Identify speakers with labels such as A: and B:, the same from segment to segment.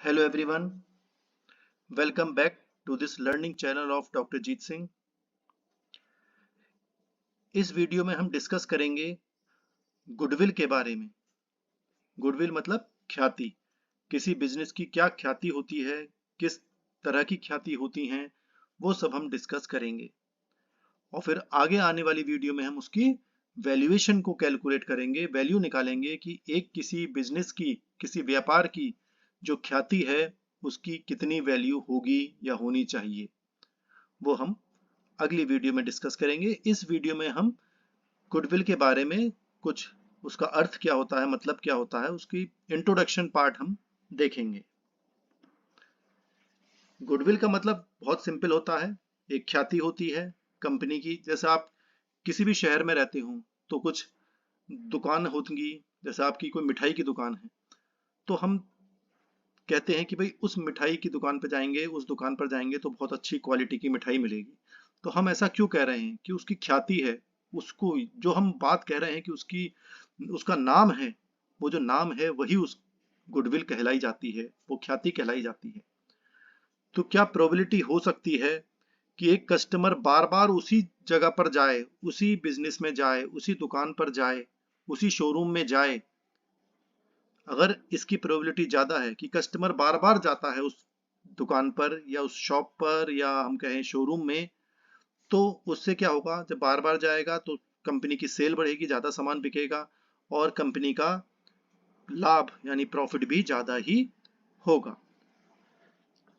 A: Hello everyone, welcome back to this learning channel of Dr. Jeet Singh। इस video में हम discuss करेंगे goodwill के बारे में। गुडविल मतलब ख्याति। किसी बिजनेस की क्या ख्याति होती है, किस तरह की ख्याति होती हैं, वो सब हम डिस्कस करेंगे। और फिर आगे आने वाली वीडियो में हम उसकी वैल्यूएशन को कैलकुलेट करेंगे, वैल्यू निकालेंगे कि एक किसी बिजनेस की, किसी व्यापार की जो ख्याति है उसकी कितनी वैल्यू होगी या होनी चाहिए, वो हम अगली वीडियो में डिस्कस करेंगे। इस वीडियो में हम गुडविल के बारे में कुछ, उसका अर्थ क्या होता है, मतलब क्या होता है, उसकी इंट्रोडक्शन पार्ट हम देखेंगे। गुडविल का मतलब बहुत सिंपल होता है, एक ख्याति होती है कंपनी की। जैसे आप किसी भी शहर में रहते हो तो कुछ दुकान होंगी, जैसे आपकी कोई मिठाई की दुकान है तो हम कहते हैं कि भाई उस मिठाई की दुकान पर जाएंगे, उस दुकान पर जाएंगे तो बहुत अच्छी क्वालिटी की मिठाई मिलेगी। तो हम ऐसा क्यों कह रहे हैं कि उसकी ख्याति है, उसको जो हम बात कह रहे हैं कि उसकी, उसका नाम है, वो जो नाम है वही उस गुडविल कहलाई जाती है, वो ख्याति कहलाई जाती है। तो क्या प्रोबेबिलिटी हो सकती है कि एक कस्टमर बार बार उसी जगह पर जाए, उसी बिजनेस में जाए, उसी दुकान पर जाए, उसी शोरूम में जाए? अगर इसकी प्रोबेबिलिटी ज्यादा है कि कस्टमर बार बार जाता है उस दुकान पर या उस शॉप पर या हम कहें शोरूम में, तो उससे क्या होगा, जब बार बार जाएगा तो कंपनी की सेल बढ़ेगी, ज्यादा सामान बिकेगा और कंपनी का लाभ यानी प्रॉफिट भी ज्यादा ही होगा।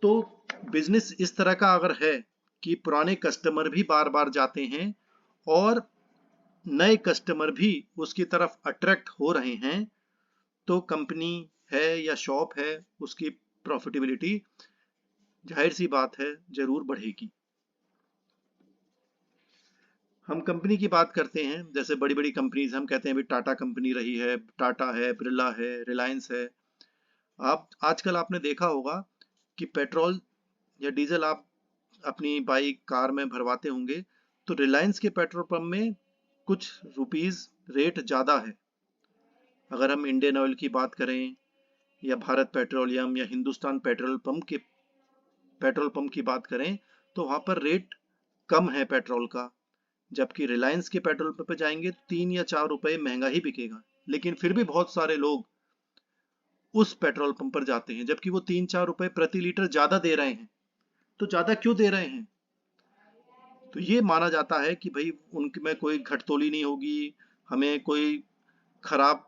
A: तो बिजनेस इस तरह का अगर है कि पुराने कस्टमर भी बार बार जाते हैं और नए कस्टमर भी उसकी तरफ अट्रैक्ट हो रहे हैं, तो कंपनी है या शॉप है, उसकी प्रॉफिटेबिलिटी जाहिर सी बात है जरूर बढ़ेगी। हम कंपनी की बात करते हैं, जैसे बड़ी बड़ी कंपनीज, हम कहते हैं भी टाटा कंपनी रही है, टाटा है, बिरला है, रिलायंस है। आप आजकल आपने देखा होगा कि पेट्रोल या डीजल आप अपनी बाइक कार में भरवाते होंगे तो रिलायंस के पेट्रोल पंप में कुछ रुपीस रेट ज़्यादा है। अगर हम इंडियन ऑयल की बात करें या भारत पेट्रोलियम या हिंदुस्तान पेट्रोल पंप की बात करें तो वहाँ पर रेट कम है पेट्रोल का, जबकि रिलायंस के पेट्रोल पंप पे जाएंगे तो 3 या 4 रुपए महंगा ही बिकेगा। लेकिन फिर भी बहुत सारे लोग उस पेट्रोल पंप पर जाते हैं, जबकि वो 3-4 रुपए प्रति लीटर ज्यादा दे रहे हैं। तो ज्यादा क्यों दे रहे हैं? तो ये माना जाता है कि भाई उनमें कोई घटतोली नहीं होगी, हमें कोई खराब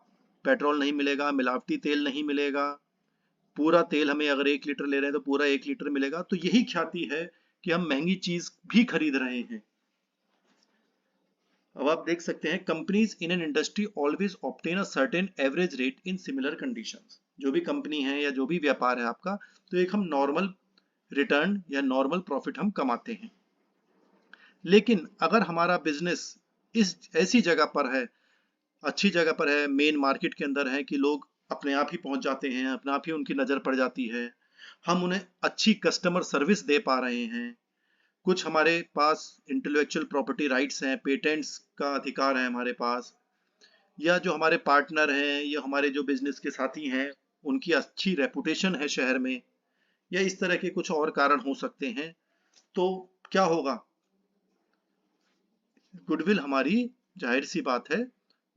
A: पेट्रोल नहीं मिलेगा, मिलावटी तेल नहीं मिलेगा, पूरा तेल हमें अगर 1 लीटर ले रहे हैं तो पूरा 1 लीटर मिलेगा। तो यही ख्याति है कि हम महंगी चीज भी खरीद रहे हैं। अब आप देख सकते हैं, companies in an industry always obtain a certain average rate in similar conditions. जो भी कंपनी है या जो भी व्यापार है आपका, तो एक हम नॉर्मल रिटर्न या नॉर्मल प्रॉफिट हम कमाते हैं। लेकिन अगर हमारा बिजनेस इस ऐसी जगह पर है, अच्छी जगह पर है, मेन मार्केट के अंदर है कि लोग अपने आप ही पहुंच जाते हैं, अपने आप ही उनकी नजर पड़ जाती है, हम उन्हें अच्छी कस्टमर सर्विस दे पा रहे हैं, कुछ हमारे पास इंटेलेक्चुअल प्रॉपर्टी राइट्स हैं, पेटेंट्स का अधिकार है हमारे पास, या जो हमारे पार्टनर हैं या हमारे जो बिजनेस के साथी हैं उनकी अच्छी रेपुटेशन है शहर में, या इस तरह के कुछ और कारण हो सकते हैं, तो क्या होगा, गुडविल हमारी जाहिर सी बात है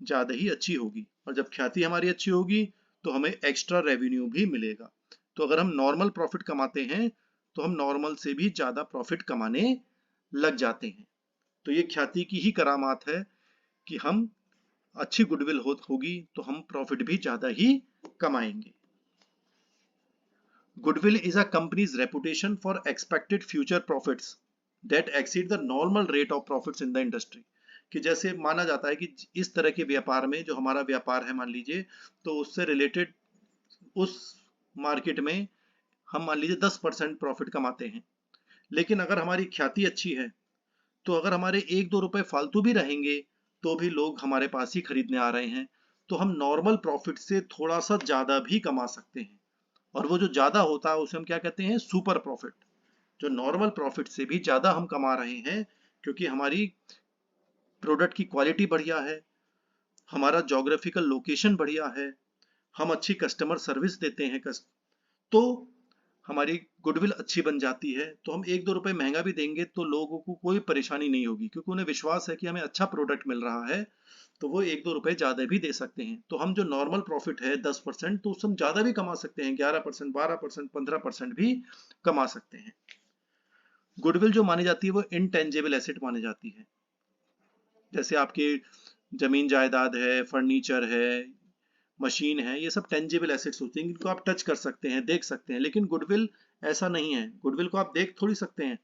A: ज्यादा ही अच्छी होगी। और जब ख्याति हमारी अच्छी होगी तो हमें एक्स्ट्रा रेवेन्यू भी मिलेगा। तो अगर हम नॉर्मल प्रॉफिट कमाते हैं तो हम नॉर्मल से भी ज्यादा प्रॉफिट कमाने लग जाते हैं। तो ये ख्याति की ही करामात है कि हम अच्छी गुडविल होगी तो हम प्रॉफिट भी ज्यादा ही कमाएंगे। Goodwill is a companies reputation for expected future profits that exceed the normal rate of profits in the industry. कि जैसे माना जाता है कि इस तरह के व्यापार में, जो हमारा व्यापार है मान लीजिए, तो उससे रिलेटेड उस मार्केट में हम मान लीजिए 10% प्रॉफिट कमाते हैं। लेकिन अगर हमारी ख्याति अच्छी है तो अगर हमारे 1-2 रुपए फालतू भी रहेंगे तो भी लोग हमारे पास ही खरीदने आ रहे हैं, तो हम नॉर्मल प्रॉफिट से थोड़ा सा ज्यादा भी कमा सकते हैं। और वो जो ज्यादा होता है उसे हम क्या कहते हैं, सुपर प्रॉफिट। जो नॉर्मल प्रॉफिट से भी ज्यादा हम कमा रहे हैं क्योंकि हमारी प्रोडक्ट की क्वालिटी बढ़िया है, हमारा जोग्राफिकल लोकेशन बढ़िया है, हम अच्छी कस्टमर सर्विस देते हैं तो हमारी गुडविल अच्छी बन जाती है तो हम 1-2 रुपए महंगा भी देंगे तो लोगों को कोई परेशानी नहीं होगी, क्योंकि उन्हें विश्वास है कि हमें अच्छा प्रोडक्ट मिल रहा है, तो वो 1-2 रुपए ज्यादा भी दे सकते हैं। तो हम जो नॉर्मल प्रॉफिट है 10%, तो उससे हम ज्यादा भी कमा सकते हैं, 11%, 12%, 15% भी कमा सकते हैं। गुडविल जो मानी जाती है वो इनटेंजिबल एसेट मानी जाती है। जैसे आपकी जमीन जायदाद है, फर्नीचर है, मशीन है, ये सब टेंजिबल एसेट्स होते हैं, इनको आप टच कर सकते हैं, देख सकते हैं। लेकिन गुडविल ऐसा नहीं है। गुडविल को आप देख थोड़ी सकते हैं,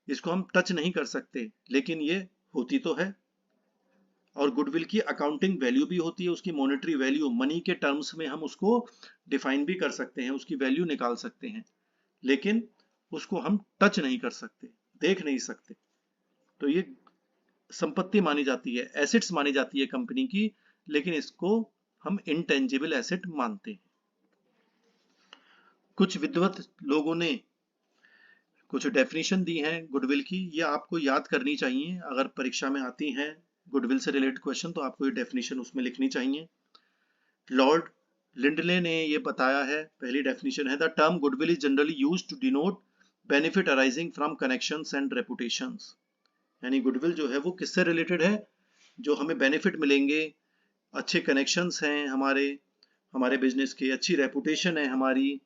A: इसको हम टच नहीं कर सकते, लेकिन ये होती तो है। और गुडविल की अकाउंटिंग वैल्यू भी होती है, उसकी मॉनेटरी वैल्यू, मनी के टर्म्स में हम उसको डिफाइन भी कर सकते हैं, उसकी वैल्यू निकाल सकते हैं, लेकिन उसको हम टच नहीं कर सकते, देख नहीं सकते। तो ये संपत्ति मानी जाती है, एसेट्स मानी जाती है कंपनी की, लेकिन इसको हम इनटेंजिबल एसेट मानते हैं। कुछ विद्वत लोगों ने कुछ डेफिनेशन दी हैं गुडविल की, ये आपको याद करनी चाहिए। अगर परीक्षा में आती हैं गुडविल से रिलेटेड क्वेश्चन तो आपको ये डेफिनेशन उसमें लिखनी चाहिए। लॉर्ड लिंडले ने ये बताया है, पहली डेफिनेशन है, the term goodwill is generally used to denote benefit arising from connections and reputations. यानी गुडविल जो है वो किससे रिलेटेड है? जो हमें बेनिफिट मिलेंगे, अच्छे कनेक्शंस हैं हमारे हमारे बिजनेस के, अच्छी रेपुटेशन है हमारी,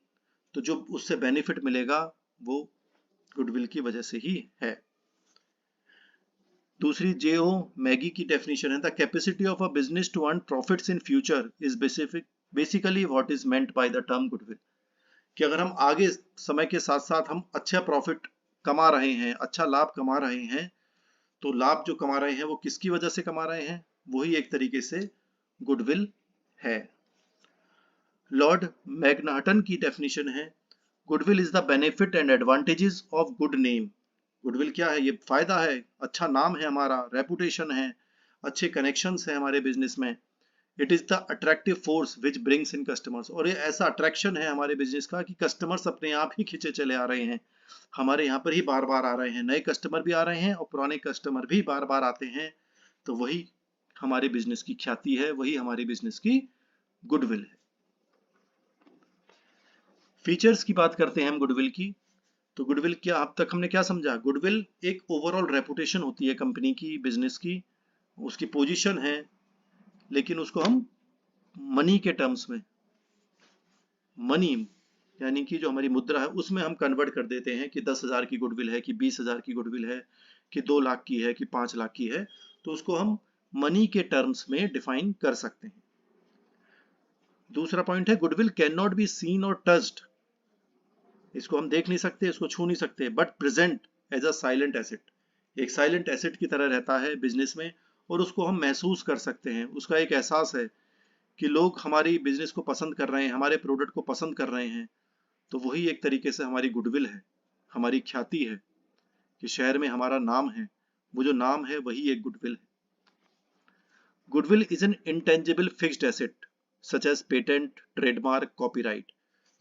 A: तो जो उससे बेनिफिट मिलेगा वो गुडविल की वजह से ही है। दूसरी जेओ मैगी की डेफिनेशन है, the capacity of a business to earn profits in future is basically what is meant by the term goodwill. कि अगर हम आगे समय के साथ साथ हम अच्छा प्रॉफिट कमा रहे हैं, अच्छा लाभ कमा रहे हैं, तो लाभ जो कमा रहे हैं वो किसकी वजह से कमा रहे हैं? वही एक तरीके से गुडविल है। लॉर्ड मैग्नाहटन की डेफिनेशन है, goodwill is the benefit and advantages of good name. Goodwill क्या है? ये फायदा है, अच्छा नाम है हमारा, रेपुटेशन है, अच्छे कनेक्शंस है हमारे बिजनेस में। It is the attractive force which brings in customers, और ये ऐसा अट्रैक्शन है हमारे बिजनेस का कि कस्टमर्स अपने आप ही खींचे चले आ रहे हैं, हमारे यहाँ पर ही बार बार आ रहे हैं, नए कस्टमर भी आ रहे हैं और पुराने कस्टमर भी बार बार आते हैं। तो वही हमारे बिजनेस की ख्याति है, वही हमारे बिजनेस की गुडविल है। फीचर्स की बात करते हैं हम गुडविल की। तो गुडविल क्या, अब तक हमने क्या समझा? गुडविल एक ओवरऑल रेपुटेशन होती है कंपनी की, बिजनेस की, उसकी पोजीशन है, लेकिन उसको हम मनी के टर्म्स में, मनी यानी कि जो हमारी मुद्रा है उसमें हम कन्वर्ट कर देते हैं कि 10,000 की गुडविल है, कि 20,000 की गुडविल है, कि 2 लाख की है, कि 5 लाख की है, तो उसको हम मनी के टर्म्स में डिफाइन कर सकते हैं। दूसरा पॉइंट है, goodwill can not be seen और टच्ड। इसको हम देख नहीं सकते, इसको छू नहीं सकते, but present as a silent asset. एक साइलेंट एसेट की तरह रहता है बिजनेस में, और उसको हम महसूस कर सकते हैं, उसका एक एहसास है कि लोग हमारी बिजनेस को पसंद कर रहे हैं, हमारे प्रोडक्ट को पसंद कर रहे हैं। तो वही एक तरीके से हमारी गुडविल है, हमारी ख्याति है, कि शहर में हमारा नाम है, वो जो नाम है वही एक गुडविल है। Goodwill is an intangible fixed asset such as patent, trademark, copyright.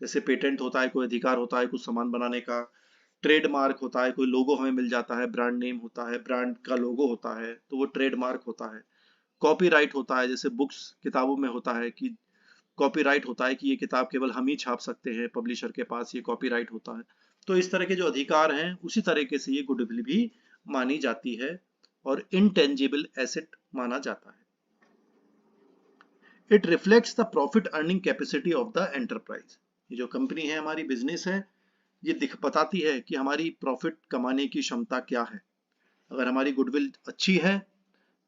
A: जैसे पेटेंट होता है, कोई अधिकार होता है कुछ सामान बनाने का, ट्रेडमार्क होता है, कोई लोगो हमें मिल जाता है, ब्रांड नेम होता है, ब्रांड का लोगो होता है, तो वो ट्रेडमार्क होता है। कॉपीराइट होता है, जैसे बुक्स किताबों में होता है कि कॉपीराइट होता है कि ये किताब केवल हम ही छाप सकते हैं, पब्लिशर के पास ये कॉपीराइट होता है। तो इस तरह के जो अधिकार हैं उसी तरीके से ये गुडविल भी मानी जाती है और इनटेंजिबल एसेट माना जाता है। It reflects the profit earning capacity of the enterprise. ये जो कंपनी है, हमारी बिजनेस है, ये बताती है कि हमारी प्रॉफिट कमाने की क्षमता क्या है। अगर हमारी गुडविल अच्छी है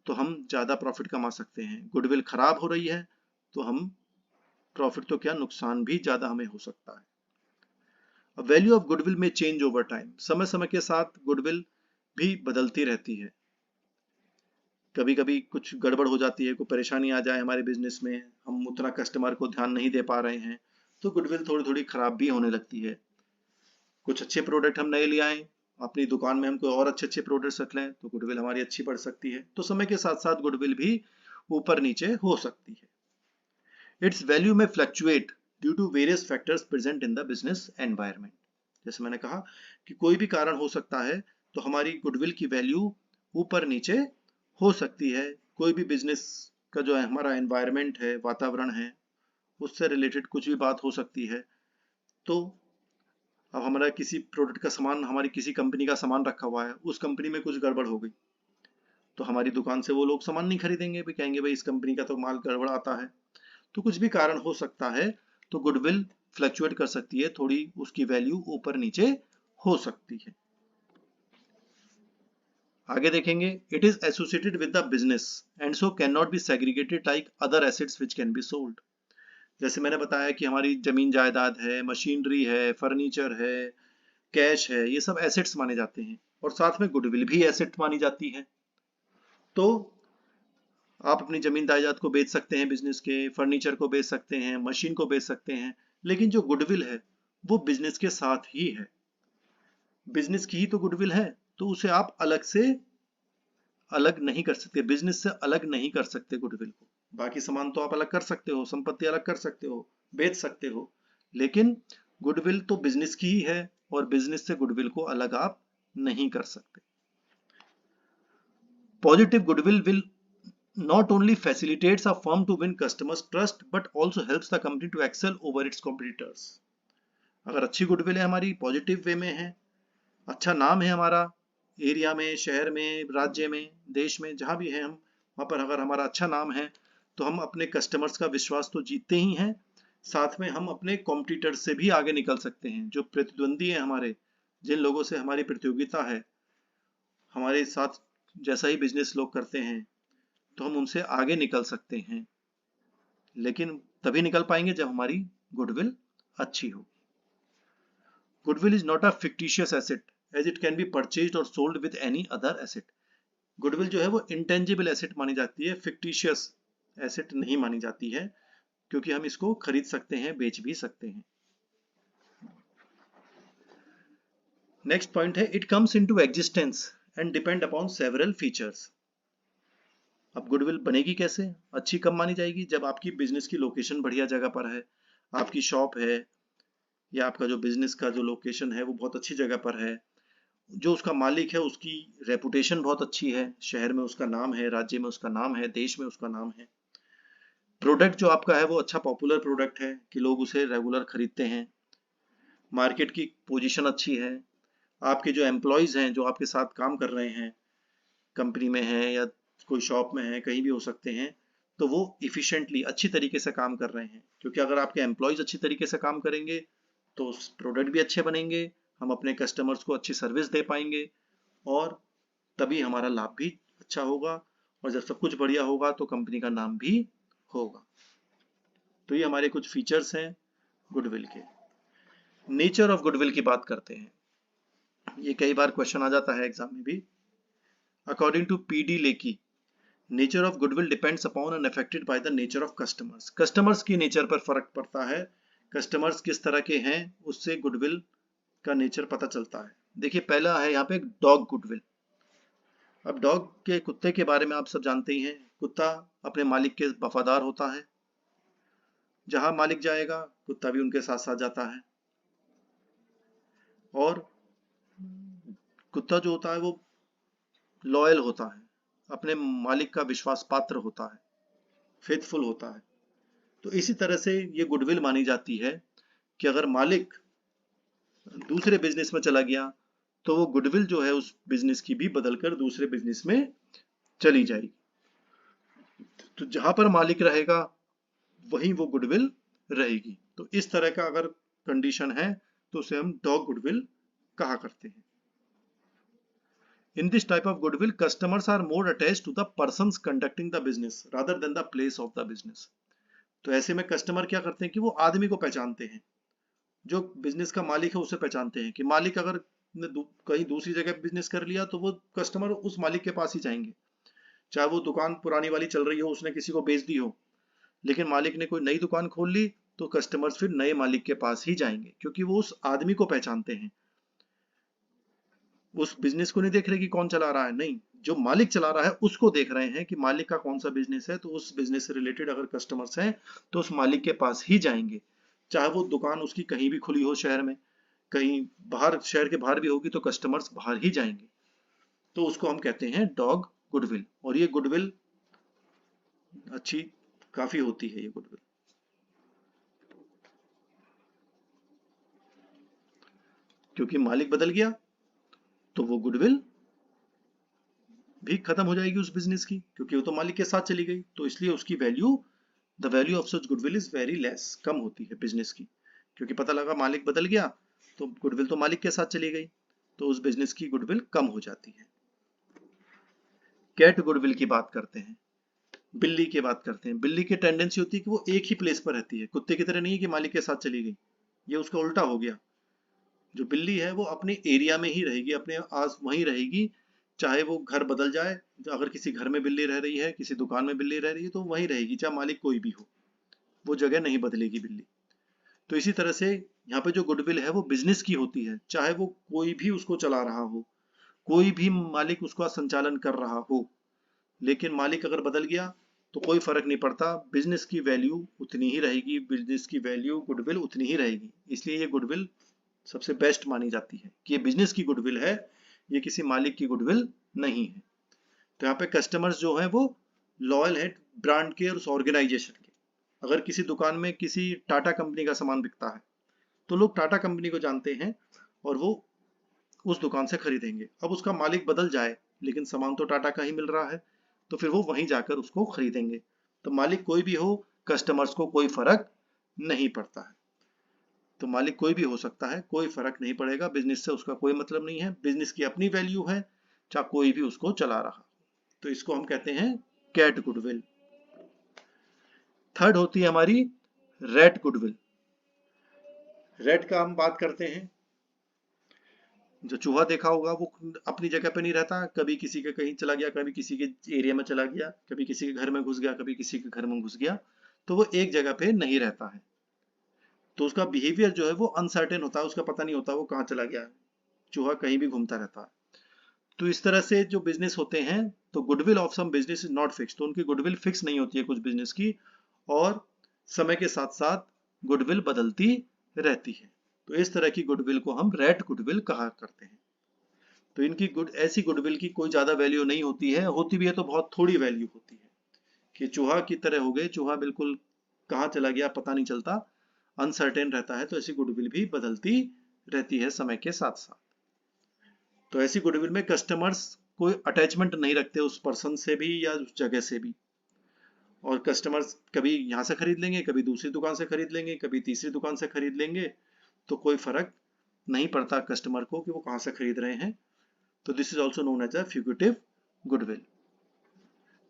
A: तो हम ज्यादा प्रॉफिट कमा सकते हैं, गुडविल खराब हो रही है तो हम प्रॉफिट तो क्या, नुकसान भी ज्यादा हमें हो सकता है। वैल्यू ऑफ गुडविल में चेंज ओवर टाइम, समय समय के साथ गुडविल भी बदलती रहती है। कभी कभी कुछ गड़बड़ हो जाती है, कोई परेशानी आ जाए हमारे बिजनेस में, हम उतना कस्टमर को ध्यान नहीं दे पा रहे हैं, तो गुडविल थोड़ी थोड़ी खराब भी होने लगती है। कुछ अच्छे प्रोडक्ट हम नए ले आए, अपनी दुकान में हम कोई और अच्छे अच्छे प्रोडक्ट्स रख लें, तो गुडविल हमारी अच्छी बढ़ सकती है। तो समय के साथ साथ गुडविल भी ऊपर नीचे हो सकती है। इट्स वैल्यू में fluctuate due to various factors present in the business environment. जैसे मैंने कहा कि कोई भी कारण हो सकता है, तो हमारी गुडविल की वैल्यू ऊपर नीचे हो सकती है। कोई भी बिजनेस का जो है हमारा एनवायरनमेंट है, वातावरण है, उससे रिलेटेड कुछ भी बात हो सकती है। तो अब हमारा किसी प्रोडक्ट का सामान, हमारी किसी कंपनी का सामान रखा हुआ है, उस कंपनी में कुछ गड़बड़ हो गई, तो हमारी दुकान से वो लोग सामान नहीं खरीदेंगे, भी कहेंगे भाई इस कंपनी का तो माल गड़बड़ आता है। तो कुछ भी कारण हो सकता है, तो गुडविल फ्लक्चुएट कर सकती है, थोड़ी उसकी वैल्यू ऊपर नीचे हो सकती है। आगे देखेंगे, it is associated with the business and so can not B segregated like other assets which can be sold. जैसे मैंने बताया कि हमारी जमीन जायदाद है, मशीनरी है, फर्नीचर है, कैश है, ये सब एसेट्स माने जाते हैं, और साथ में गुडविल भी एसेट मानी जाती है। तो आप अपनी जमीन जायदाद को बेच सकते हैं, बिजनेस के फर्नीचर को बेच सकते हैं, मशीन को बेच सकते हैं, लेकिन जो गुडविल है वो बिजनेस के साथ ही है। बिजनेस की ही तो गुडविल है, तो उसे आप अलग से अलग नहीं कर सकते, बिजनेस से अलग नहीं कर सकते गुडविल को। बाकी सामान तो आप अलग कर सकते हो, संपत्ति अलग कर सकते हो, बेच सकते हो, लेकिन गुडविल तो बिजनेस की ही है, और बिजनेस से गुडविल को अलग आप नहीं कर सकते। Positive goodwill will not only facilitates a firm to win customers trust but also helps the company to excel over its competitors। अगर अच्छी गुडविल है हमारी, पॉजिटिव वे में है, अच्छा नाम है हमारा एरिया में, शहर में, राज्य में, देश में, जहां भी है हम, वहां पर अगर हमारा अच्छा नाम है, तो हम अपने कस्टमर्स का विश्वास तो जीतते ही हैं, साथ में हम अपने कॉम्पिटिटर से भी आगे निकल सकते हैं। जो प्रतिद्वंदी है हमारे, जिन लोगों से हमारी प्रतियोगिता है, हमारे साथ जैसा ही बिजनेस लोग करते हैं, तो हम उनसे आगे निकल सकते हैं, लेकिन तभी निकल पाएंगे जब हमारी गुडविल अच्छी हो। Goodwill is not a fictitious asset as it can be purchased और sold with any other asset. Goodwill जो है वो इंटेंजिबल एसेट मानी जाती है, फिक्टिशियस एसेट नहीं मानी जाती है, क्योंकि हम इसको खरीद सकते हैं, बेच भी सकते हैं। नेक्स्ट पॉइंट है, it comes into existence and depend upon several features. अब गुडविल बनेगी कैसे, अच्छी कब मानी जाएगी, जब आपकी बिजनेस की लोकेशन बढ़िया जगह पर है, आपकी शॉप है या आपका जो बिजनेस का जो लोकेशन है वो बहुत अच्छी जगह पर है, जो उसका मालिक है उसकी रेपुटेशन बहुत अच्छी है, शहर में उसका नाम है, राज्य में उसका नाम है, देश में उसका नाम है, प्रोडक्ट जो आपका है वो अच्छा पॉपुलर प्रोडक्ट है कि लोग उसे रेगुलर खरीदते हैं, मार्केट की पोजीशन अच्छी है, आपके जो एम्प्लॉयज हैं जो आपके साथ काम कर रहे हैं, कंपनी में है या कोई शॉप में है, कहीं भी हो सकते हैं, तो वो इफिशिएंटली अच्छी तरीके से काम कर रहे हैं, क्योंकि अगर आपके एम्प्लॉयज अच्छी तरीके से काम करेंगे तो प्रोडक्ट भी अच्छे बनेंगे, हम अपने कस्टमर्स को अच्छी सर्विस दे पाएंगे, और तभी हमारा लाभ भी अच्छा होगा, और जब सब कुछ बढ़िया होगा तो कंपनी का नाम भी होगा। तो ये हमारे कुछ फीचर्स हैं गुडविल के। नेचर ऑफ गुडविल की बात करते हैं, ये कई बार क्वेश्चन आ जाता है एग्जाम में भी। अकॉर्डिंग टू पीडी लेकी, nature of goodwill depends upon and affected by the nature of customers. Customers की नेचर पर फर्क पड़ता है, कस्टमर्स किस तरह के हैं उससे गुडविल का नेचर पता चलता है। देखिए पहला है यहाँ पे डॉग गुडविल। अब डॉग के, कुत्ते के बारे में आप सब जानते ही हैं, कुत्ता अपने मालिक के वफादार होता है, जहां मालिक जाएगा कुत्ता भी उनके साथ साथ जाता है, और कुत्ता जो होता है वो लॉयल होता है, अपने मालिक का विश्वास पात्र होता है, फेथफुल होता है। तो इसी तरह से ये गुडविल मानी जाती है कि अगर मालिक दूसरे बिजनेस में चला गया तो वो गुडविल जो है उस बिजनेस की भी बदलकर दूसरे बिजनेस में चली जाएगी। तो जहां पर मालिक रहेगा वहीं वो गुडविल रहेगी। तो इस तरह का अगर कंडीशन है तो उसे हम डॉग गुडविल कहा करते हैं। In this type of goodwill, customers are more attached to the persons conducting the business rather than the place of the business। तो ऐसे में कस्टमर क्या करते हैं कि वो आदमी को पहचानते हैं, जो बिजनेस का मालिक है उसे पहचानते हैं, कि मालिक अगर ने कहीं दूसरी जगह बिजनेस कर लिया तो वो कस्टमर उस मालिक के पास ही जाएंगे, चाहे वो दुकान पुरानी वाली चल रही हो, उसने किसी को बेच दी हो, लेकिन मालिक ने कोई नई दुकान खोल ली तो कस्टमर्स फिर नए मालिक के पास ही जाएंगे, क्योंकि वो उस आदमी को पहचानते हैं, उस बिजनेस को नहीं देख रहे कि कौन चला रहा है, नहीं, जो मालिक चला रहा है उसको देख रहे हैं कि मालिक का कौन सा बिजनेस है, तो उस बिजनेस से रिलेटेड अगर कस्टमर्स हैं तो उस मालिक के पास ही जाएंगे, चाहे वो दुकान उसकी कहीं भी खुली हो शहर में, कहीं बाहर, शहर के बाहर भी होगी तो कस्टमर्स बाहर ही जाएंगे। तो उसको हम कहते हैं डॉग गुडविल, और ये गुडविल अच्छी काफी होती है, ये गुडविल। नेक्स्ट पॉइंट है, it is associated with the business and so can not B segregated like other assets which can be sold. अब गुडविल बनेगी कैसे, अच्छी कब मानी जाएगी, जब आपकी बिजनेस की लोकेशन बढ़िया जगह पर है, आपकी शॉप है या आपका जो बिजनेस का सामान रखा हुआ है, उस कंपनी में कुछ गड़बड़ हो गई, तो हमारी दुकान से वो लोग सामान नहीं खरीदेंगे, भी कहेंगे भाई इस कंपनी का तो माल गड़बड़ आता है। तो कुछ भी कारण हो सकता है, तो हमारी गुडविल जो है वो थोड़ी ऊपर नीचे हो सकती है। क्योंकि मालिक बदल गया तो वो गुडविल भी खत्म हो जाएगी उस बिजनेस की, क्योंकि वो तो मालिक के साथ चली गई, तो इसलिए उसकी value, the value of such goodwill is very less, कम होती है बिजनेस की, क्योंकि पता लगा मालिक बदल गया तो गुडविल तो मालिक के साथ चली गई, तो उस बिजनेस की गुडविल कम हो जाती है। कैट गुडविल की बात करते हैं, बिल्ली की बात करते हैं। बिल्ली की टेंडेंसी होती है कि वो एक ही प्लेस पर रहती है, कुत्ते की तरह नहीं है कि मालिक के साथ चली गई, ये उसका उल्टा हो गया। जो बिल्ली है वो अपने एरिया में ही रहेगी, अपने आस वहीं रहेगी, चाहे वो घर बदल जाए, अगर किसी घर में बिल्ली रह रही है, किसी दुकान में बिल्ली रह रही है तो वहीं रहेगी, चाहे मालिक कोई भी हो, वो जगह नहीं बदलेगी बिल्ली। तो इसी तरह से यहाँ पे जो गुडविल है वो बिजनेस की होती है, चाहे वो कोई भी उसको चला रहा हो, कोई भी मालिक उसका संचालन कर रहा हो, लेकिन मालिक अगर बदल गया तो कोई फर्क नहीं पड़ता, बिजनेस की वैल्यू उतनी ही रहेगी, बिजनेस की वैल्यू गुडविल उतनी ही रहेगी। इसलिए ये गुडविल सबसे बेस्ट मानी जाती है कि ये बिजनेस की गुडविल है, ये किसी मालिक की गुडविल नहीं है। तो यहाँ पे कस्टमर्स जो है वो लॉयल है ब्रांड के और उस ऑर्गेनाइजेशन के। अगर किसी दुकान में किसी टाटा कंपनी का सामान बिकता है तो लोग टाटा कंपनी को जानते हैं और वो उस दुकान से खरीदेंगे। अब उसका मालिक बदल जाए लेकिन सामान तो टाटा का ही मिल रहा है, तो फिर वो वहीं जाकर उसको खरीदेंगे। तो मालिक कोई भी हो, कस्टमर्स को कोई फर्क नहीं पड़ता है। तो मालिक कोई भी हो सकता है, कोई फर्क नहीं पड़ेगा, बिजनेस से उसका कोई मतलब नहीं है, बिजनेस की अपनी वैल्यू है, चाहे कोई भी उसको चला रहा। तो इसको हम कहते हैं कैट गुडविल। थर्ड होती है हमारी रैट गुडविल। रैट का हम बात करते हैं, जो चूहा देखा होगा वो अपनी जगह पे नहीं रहता, कभी किसी के कहीं चला गया, कभी किसी के एरिया में चला गया, कभी किसी के घर में घुस गया, कभी किसी के घर में घुस गया, तो वो एक जगह पे नहीं रहता है, तो उसका बिहेवियर जो है वो अनसर्टेन होता है, उसका पता नहीं होता वो कहाँ चला गया है। चूहा कहीं भी घूमता रहता है। तो इस तरह से जो बिजनेस होते हैं, तो goodwill of some business is not fix, तो उनकी गुडविल फिक्स नहीं होती है कुछ बिजनेस की, और समय के साथ साथ गुडविल बदलती रहती है। तो इस तरह की गुडविल को हम रैट गुडविल कहा करते हैं। तो इनकी ऐसी गुडविल की कोई ज्यादा वैल्यू नहीं होती है, होती भी है तो बहुत थोड़ी वैल्यू होती है, कि चूहा की तरह हो गए, चूहा बिल्कुल कहाँ चला गया पता नहीं चलता, अनसर्टेन रहता है, तो ऐसी गुडविल भी बदलती रहती है समय के साथ साथ। तो ऐसी गुडविल में कस्टमर्स कोई अटैचमेंट नहीं रखते उस पर्सन से भी या उस जगह से भी, और कस्टमर्स कभी यहाँ से खरीद लेंगे, कभी दूसरी दुकान से खरीद लेंगे, कभी तीसरी दुकान से खरीद लेंगे, तो कोई फर्क नहीं पड़ता कस्टमर को कि वो कहाँ से खरीद रहे हैं। तो this is also known as a fugitive goodwill.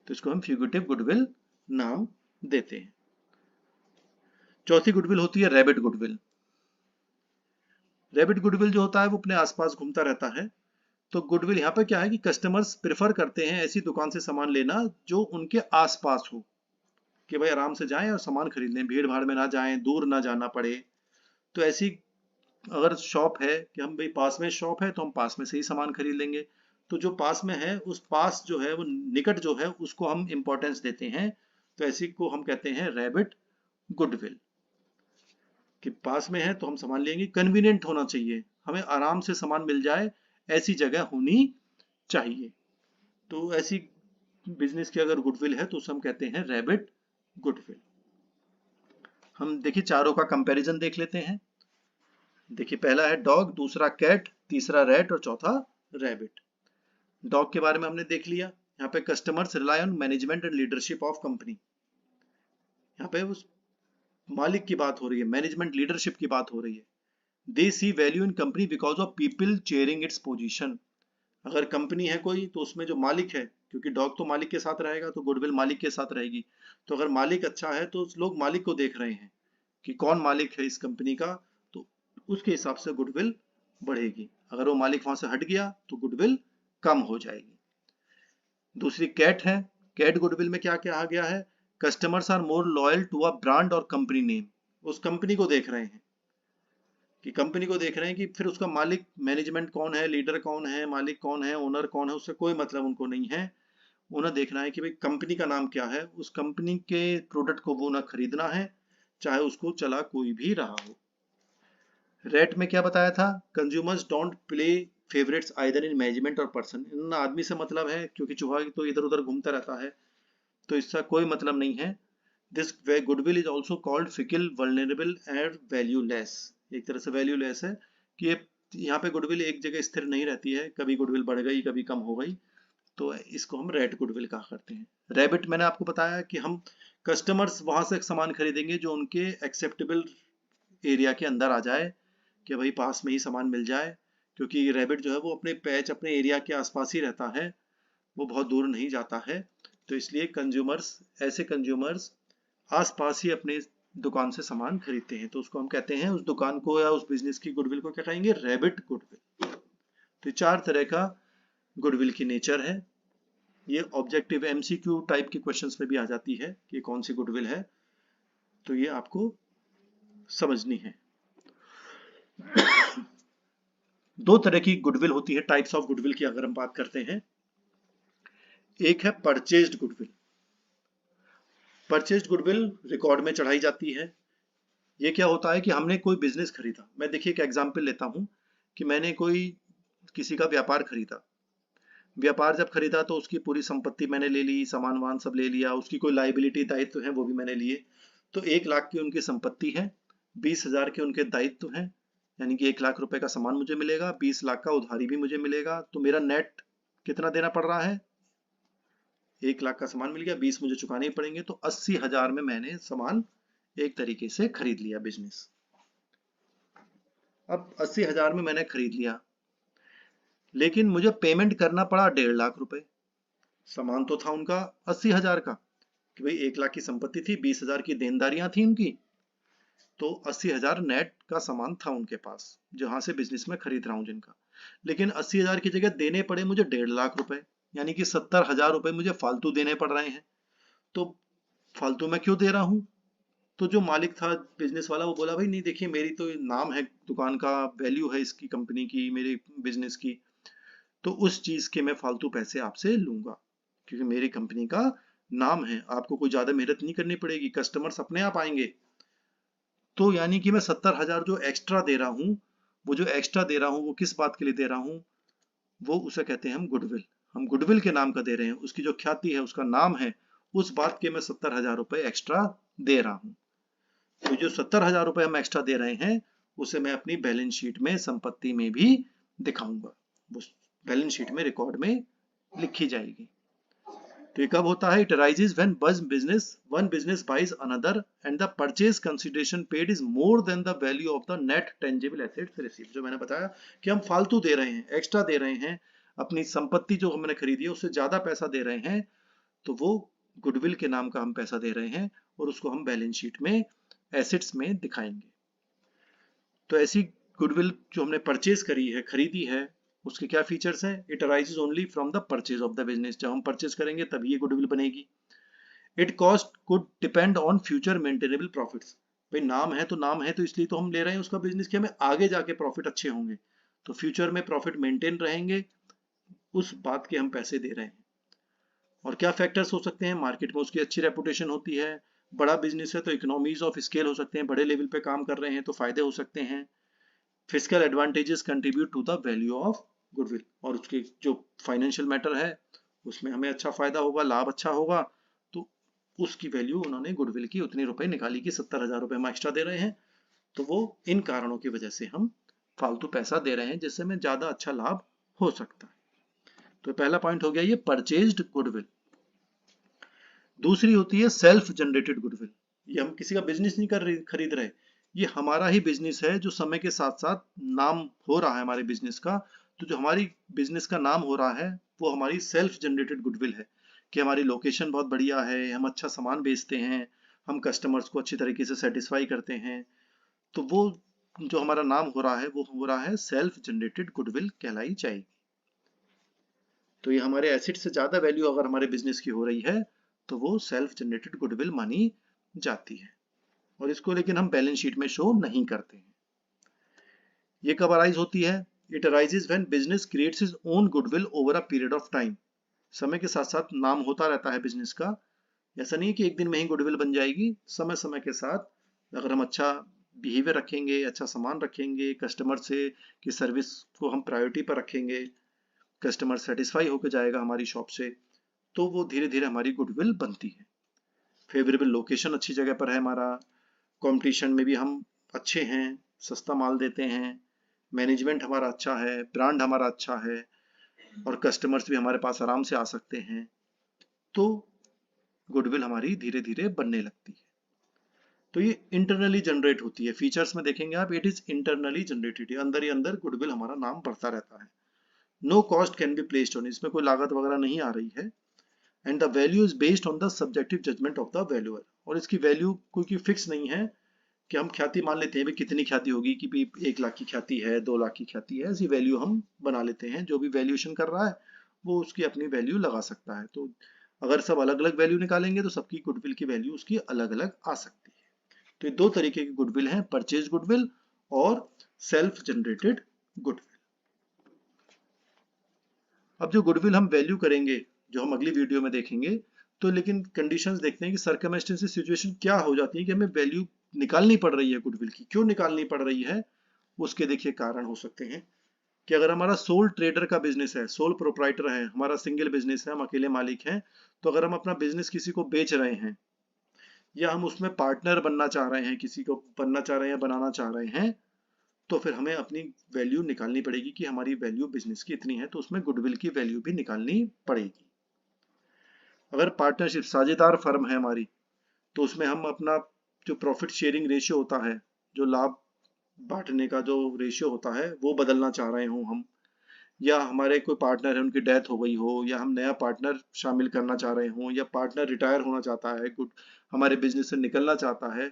A: तो इसको हम फ्यूगिटिव गुडविल नाम देते हैं। चौथी गुडविल होती है रैबिट गुडविल। रैबिट गुडविल जो होता है वो अपने आसपास घूमता रहता है। तो गुडविल यहाँ पे क्या है कि कस्टमर्स प्रेफर करते हैं ऐसी दुकान से सामान लेना जो उनके आसपास हो, कि भाई आराम से जाएं और सामान खरीद लें, भीड़ भाड़ में ना जाएं, दूर ना जाना पड़े। तो ऐसी अगर शॉप है कि हम भाई पास में शॉप है तो हम पास में से ही सामान खरीद लेंगे, तो जो पास में है उस पास जो है वो निकट जो है उसको हम इंपॉर्टेंस देते हैं। तो ऐसी को हम कहते हैं रैबिट गुडविल, कि पास में है तो हम सामान लेंगे, कन्वीनियंट होना चाहिए, हमें आराम से सामान मिल जाए, ऐसी जगह होनी चाहिए। तो ऐसी बिजनेस की अगर गुडविल है तो उसे हम कहते हैं रैबिट गुडविल। हम देखिए चारों का कंपैरिजन देख लेते हैं। देखिए पहला है डॉग, दूसरा कैट, तीसरा रैट और चौथा रैबिट। डॉग के बारे में हमने देख लिया। यहाँ पे customers rely on management and leadership of company, यहाँ पे उस मालिक की बात हो रही है, मैनेजमेंट लीडरशिप की बात हो रही है। They see value in company because of people chairing its position. अगर कंपनी है कोई तो उसमें जो मालिक है, क्योंकि डॉग तो मालिक के साथ रहेगा तो गुडविल मालिक के साथ रहेगी, तो अगर मालिक अच्छा है तो लोग मालिक को देख रहे हैं कि कौन मालिक है इस कंपनी का, तो उसके हिसाब से गुडविल बढ़ेगी। अगर वो मालिक वहां से हट गया तो गुडविल कम हो जाएगी। दूसरी कैट है। कैट गुडविल में क्या क्या आ गया है, customers are more loyal to a brand और कंपनी नेम। उस कंपनी को देख रहे हैं, कि कंपनी को देख रहे हैं कि फिर उसका मालिक मैनेजमेंट कौन है, लीडर कौन है, मालिक कौन है, ओनर कौन है, उससे कोई मतलब उनको नहीं है। उन्हें देखना है कि भाई कंपनी का नाम क्या है, उस कंपनी के प्रोडक्ट को वो ना खरीदना है, चाहे उसको चला कोई भी रहा हो। रेट में क्या बताया था, consumers don't play favourites either in management और पर्सन। इन आदमी से मतलब है, क्योंकि चूहा तो इधर उधर घूमता रहता है, तो इसका कोई मतलब नहीं है। This goodwill is also called fickle, vulnerable and valueless. एक तरह से वैल्यूलेस है कि ये यहाँ पे गुडविल एक जगह स्थिर नहीं रहती है, कभी गुडविल बढ़ गई कभी कम हो गई, तो इसको हम रेट गुडविल कहा करते हैं। रैबिट मैंने आपको बताया कि हम कस्टमर्स वहां से सामान खरीदेंगे जो उनके एक्सेप्टेबल एरिया के अंदर आ जाए, कि भाई पास में ही सामान मिल जाए, क्योंकि रैबिट जो है वो अपने पैच अपने एरिया के आसपास ही रहता है, वो बहुत दूर नहीं जाता है। तो इसलिए ऐसे कंज्यूमर्स आसपास ही अपने दुकान से सामान खरीदते हैं, तो उसको हम कहते हैं, उस दुकान को या उस बिजनेस की गुडविल को क्या कहेंगे, रैबिट गुडविल। तो 4 तरह का गुडविल की नेचर है। ये ऑब्जेक्टिव एमसीक्यू टाइप के क्वेश्चंस में भी आ जाती है कि कौन सी गुडविल है, तो ये आपको समझनी है। 2 तरह की गुडविल होती है, टाइप्स ऑफ गुडविल की अगर हम बात करते हैं। एक है purchased goodwill. Purchased goodwill record में चढ़ाई जाती है। ये क्या होता है कि हमने कोई बिजनेस खरीदा, मैं देखिए एक एग्जांपल लेता हूं कि मैंने किसी का व्यापार खरीदा। व्यापार जब खरीदा तो उसकी पूरी संपत्ति मैंने ले ली, सामान वामान सब ले लिया, उसकी कोई लाइबिलिटी दायित्व है वो भी मैंने लिए। तो 1 लाख की उनकी संपत्ति है, 20,000 के उनके दायित्व हैं, यानी कि 1 लाख रुपए का सामान मुझे मिलेगा, 20 लाख का उधारी भी मुझे मिलेगा, तो मेरा नेट कितना देना पड़ रहा है, 1 लाख का सामान मिल गया, 20 मुझे चुकाने ही पड़ेंगे, तो 80,000 में मैंने सामान एक तरीके से खरीद लिया बिजनेस। अब 80,000 में मैंने खरीद लिया, लेकिन मुझे पेमेंट करना पड़ा 1.5 लाख रुपए। सामान तो था उनका 80,000 का, कि भाई 1 लाख की संपत्ति थी, 20,000 की देनदारियां थी उनकी, तो 80,000 नेट का सामान था उनके पास जहां से बिजनेस में खरीद रहा हूं जिनका। लेकिन 80,000 की जगह देने पड़े मुझे 1.5 लाख रुपए, यानी कि 70,000 रुपए मुझे फालतू देने पड़ रहे हैं। तो फालतू मैं क्यों दे रहा हूं? तो जो मालिक था बिजनेस वाला, वो बोला भाई नहीं देखिए, मेरी तो नाम है दुकान का, वैल्यू है इसकी कंपनी की, मेरी बिजनेस की, तो उस चीज के मैं फालतू पैसे आपसे लूंगा, क्योंकि मेरी कंपनी का नाम है, आपको कोई ज्यादा मेहनत नहीं करनी पड़ेगी, कस्टमर्स अपने आप आएंगे। तो यानी कि मैं 70,000 जो एक्स्ट्रा दे रहा हूँ, वो जो एक्स्ट्रा दे रहा हूँ वो किस बात के लिए दे रहा हूँ, वो उसे कहते हैं हम गुडविल। हम गुडविल के नाम का दे रहे हैं, उसकी जो ख्याति है, उसका नाम है, उस बात के मैं 70,000 रुपए एक्स्ट्रा दे रहा हूँ। तो जो 70,000 रुपए हम एक्स्ट्रा दे रहे हैं, उसे मैं अपनी बैलेंस शीट में, संपत्ति में भी दिखाऊंगा, वो बैलेंस शीट में रिकॉर्ड में लिखी जाएगी। तो ये कब होता है? It arises when one business buys another and the purchase consideration paid is more than the value of the net tangible assets received. जो मैंने बताया कि हम फालतू दे रहे हैं, एक्स्ट्रा दे रहे हैं, अपनी संपत्ति जो हमने खरीदी है उससे ज्यादा पैसा दे रहे हैं, तो वो गुडविल के नाम का हम पैसा दे रहे हैं, और उसको हम बैलेंस शीट में एसेट्स में दिखाएंगे। तो ऐसी गुडविल जो हमने परचेज करी है, खरीदी है, उसके क्या फीचर्स हैं? It arises only from the purchase of the business. जब हम परचेज करेंगे तभी ये गुडविल बनेगी। It cost could depend on future maintainable profits. भाई नाम है तो इसलिए तो हम ले रहे हैं उसका बिजनेस, कि हमें आगे जाके प्रॉफिट अच्छे होंगे, तो फ्यूचर में प्रॉफिट मेंटेन रहेंगे, उस बात के हम पैसे दे रहे हैं। और क्या फैक्टर्स हो सकते हैं? मार्केट में उसकी अच्छी रेपुटेशन होती है, बड़ा बिजनेस है तो इकोनॉमीज ऑफ स्केल हो सकते हैं, बड़े लेवल पे काम कर रहे हैं तो फायदे हो सकते हैं। Physical advantages contribute to the value of goodwill, और उसके जो फाइनेंशियल मैटर है उसमें हमें अच्छा फायदा होगा, लाभ अच्छा होगा, तो उसकी वैल्यू उन्होंने गुडविल की उतने रुपए निकाली कि 70,000 रुपए हम एक्स्ट्रा दे रहे हैं, तो वो इन कारणों की वजह से हम फालतू पैसा दे रहे हैं, जिससे हमें ज्यादा अच्छा लाभ हो सकता है। तो पहला पॉइंट हो गया ये परचेज्ड गुडविल। दूसरी होती है सेल्फ जनरेटेड गुडविल। ये हम किसी का बिजनेस नहीं खरीद रहे, ये हमारा ही बिजनेस है, जो समय के साथ साथ नाम हो रहा है हमारे बिजनेस का। तो जो हमारी बिजनेस का नाम हो रहा है वो हमारी सेल्फ जनरेटेड गुडविल है, कि हमारी लोकेशन बहुत बढ़िया है, हम अच्छा सामान बेचते हैं, हम कस्टमर्स को अच्छी तरीके से सेटिस्फाई करते हैं, तो वो जो हमारा नाम हो रहा है वो हो रहा है सेल्फ जनरेटेड गुडविल कहलाई जाएगी। तो ये हमारे एसेट से ज्यादा वैल्यू अगर हमारे बिजनेस की हो रही है तो वो सेल्फ जनरेटेड गुडविल मानी जाती है, और इसको लेकिन हम बैलेंस शीट में शो नहीं करते हैं। ये कब अराइज होती है? It arises when business creates his own goodwill over a period of time. समय के साथ साथ नाम होता रहता है बिजनेस का, ऐसा नहीं है कि एक दिन में ही गुडविल बन जाएगी। समय समय के साथ अगर हम अच्छा बिहेवियर रखेंगे, अच्छा सामान रखेंगे, कस्टमर से की सर्विस को हम प्रायोरिटी पर रखेंगे, कस्टमर सेटिस्फाई होकर जाएगा हमारी शॉप से, तो वो धीरे धीरे हमारी गुडविल बनती है। फेवरेबल लोकेशन अच्छी जगह पर है हमारा, कंपटीशन में भी हम अच्छे हैं, सस्ता माल देते हैं, मैनेजमेंट हमारा अच्छा है, ब्रांड हमारा अच्छा है और कस्टमर्स भी हमारे पास आराम से आ सकते हैं, तो गुडविल हमारी धीरे धीरे बनने लगती है। तो ये इंटरनली जनरेट होती है, फीचर्स में देखेंगे आप, इट इज इंटरनली जनरेटेड, अंदर ही अंदर गुडविल हमारा नाम बढ़ता रहता है। No cost can be placed on, इसमें कोई लागत वगैरह नहीं आ रही है। And the value is based on the subjective judgement of the valuer, और इसकी वैल्यू कोई फिक्स नहीं है कि हम ख्याति मान लेते हैं भी कितनी ख्याति होगी, कि भी 1 लाख की ख्याति है, 2 लाख की ख्याति है, ऐसी वैल्यू हम बना लेते हैं। जो भी वैल्यूएशन कर रहा है वो उसकी अपनी वैल्यू लगा सकता है। तो अगर सब अलग अलग वैल्यू निकालेंगे तो सबकी गुडविल की वैल्यू उसकी अलग अलग आ सकती है। तो ये 2 तरीके की गुडविल हैं, परचेज गुडविल और सेल्फ जनरेटेड गुडविल। अब जो गुडविल हम वैल्यू करेंगे, जो हम अगली वीडियो में देखेंगे, तो लेकिन कंडीशंस देखते हैं कि सर्कमस्टेंसेस सिचुएशन क्या हो जाती है कि हमें वैल्यू निकालनी पड़ रही है गुडविल की। क्यों निकालनी पड़ रही है, उसके देखिए कारण हो सकते हैं। कि अगर हमारा सोल ट्रेडर का बिजनेस है, सोल प्रोप्राइटर है, हमारा सिंगल बिजनेस है, हम अकेले मालिक हैं, तो अगर हम अपना बिजनेस किसी को बेच रहे हैं या हम उसमें पार्टनर बनना चाह रहे हैं, किसी को बनना चाह रहे हैं, बनाना चाह रहे हैं, तो फिर हमें अपनी वैल्यू निकालनी पड़ेगी कि हमारी वैल्यू बिजनेस की इतनी है, तो उसमें गुडविल की वैल्यू भी निकालनी पड़ेगी। अगर पार्टनरशिप साझेदार फर्म है हमारी, तो उसमें हम अपना जो प्रॉफिट शेयरिंग रेशियो होता है, जो लाभ बांटने का जो रेशियो होता है, वो बदलना चाह रहे हो हम, या हमारे कोई पार्टनर है उनकी डेथ हो गई हो, या हम नया पार्टनर शामिल करना चाह रहे हो, या पार्टनर रिटायर होना चाहता है, गुड हमारे बिजनेस से निकलना चाहता है,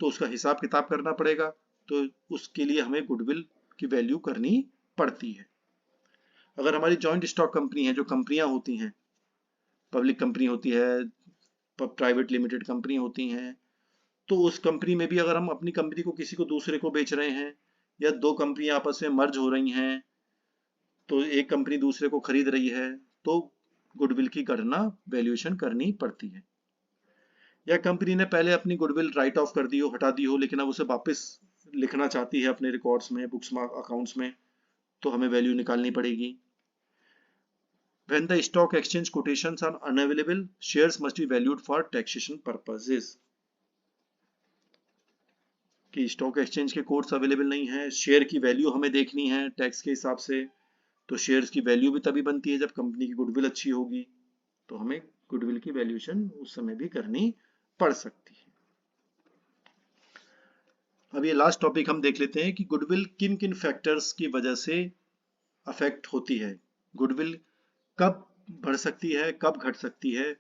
A: तो उसका हिसाब किताब करना पड़ेगा। तो उसके लिए हमें गुडविल की वैल्यू करनी पड़ती है। अगर हमारी जॉइंट स्टॉक कंपनी है, जो कंपनियां होती हैं, पब्लिक कंपनी होती है, प्राइवेट लिमिटेड कंपनी होती हैं, तो उस कंपनी में भी अगर हम अपनी कंपनी को किसी को दूसरे को बेच रहे हैं, या 2 कंपनियां आपस में मर्ज हो रही हैं, तो एक कंपनी दूसरे को खरीद रही है, तो गुडविल की गणना वैल्यूएशन करनी पड़ती है। या कंपनी ने पहले अपनी गुडविल राइट ऑफ कर दी हो, हटा दी हो, लेकिन अब उसे वापस लिखना चाहती है अपने रिकॉर्ड्स में, बुक्स में, अकाउंट्स में, तो हमें वैल्यू निकालनी पड़ेगी। When the stock exchange quotations are unavailable, shares must be valued for taxation purposes. कि स्टॉक एक्सचेंज के कोड्स अवेलेबल नहीं है, शेयर की वैल्यू हमें देखनी है टैक्स के हिसाब से, तो शेयर्स की वैल्यू भी तभी बनती है जब कंपनी की गुडविल अच्छी होगी, तो हमें गुडविल की वैल्यूएशन उस समय भी करनी पड़ सकती है। अब ये लास्ट टॉपिक हम देख लेते हैं कि गुडविल किन किन फैक्टर्स की वजह से अफेक्ट होती है, गुडविल कब बढ़ सकती है, कब घट सकती है।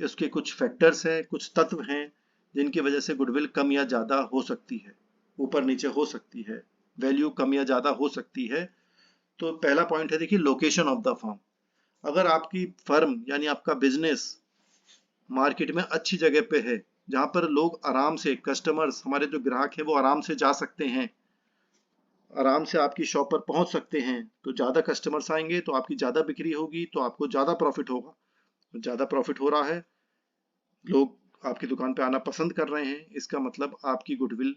A: उसके कुछ फैक्टर्स हैं, कुछ तत्व हैं जिनकी वजह से गुडविल कम या ज्यादा हो सकती है, ऊपर नीचे हो सकती है, वैल्यू कम या ज्यादा हो सकती है। तो पहला पॉइंट है, देखिए, लोकेशन ऑफ द फर्म। अगर आपकी फर्म यानी आपका बिजनेस मार्केट में अच्छी जगह पे है, जहां पर लोग आराम से, कस्टमर्स, हमारे जो ग्राहक हैं वो आराम से जा सकते हैं, आराम से आपकी शॉप पर पहुंच सकते हैं, तो ज्यादा कस्टमर्स आएंगे तो आपकी ज्यादा बिक्री होगी, तो आपको ज्यादा प्रॉफिट होगा। ज्यादा प्रॉफिट हो रहा है, लोग आपकी दुकान पे आना पसंद कर रहे हैं, इसका मतलब आपकी गुडविल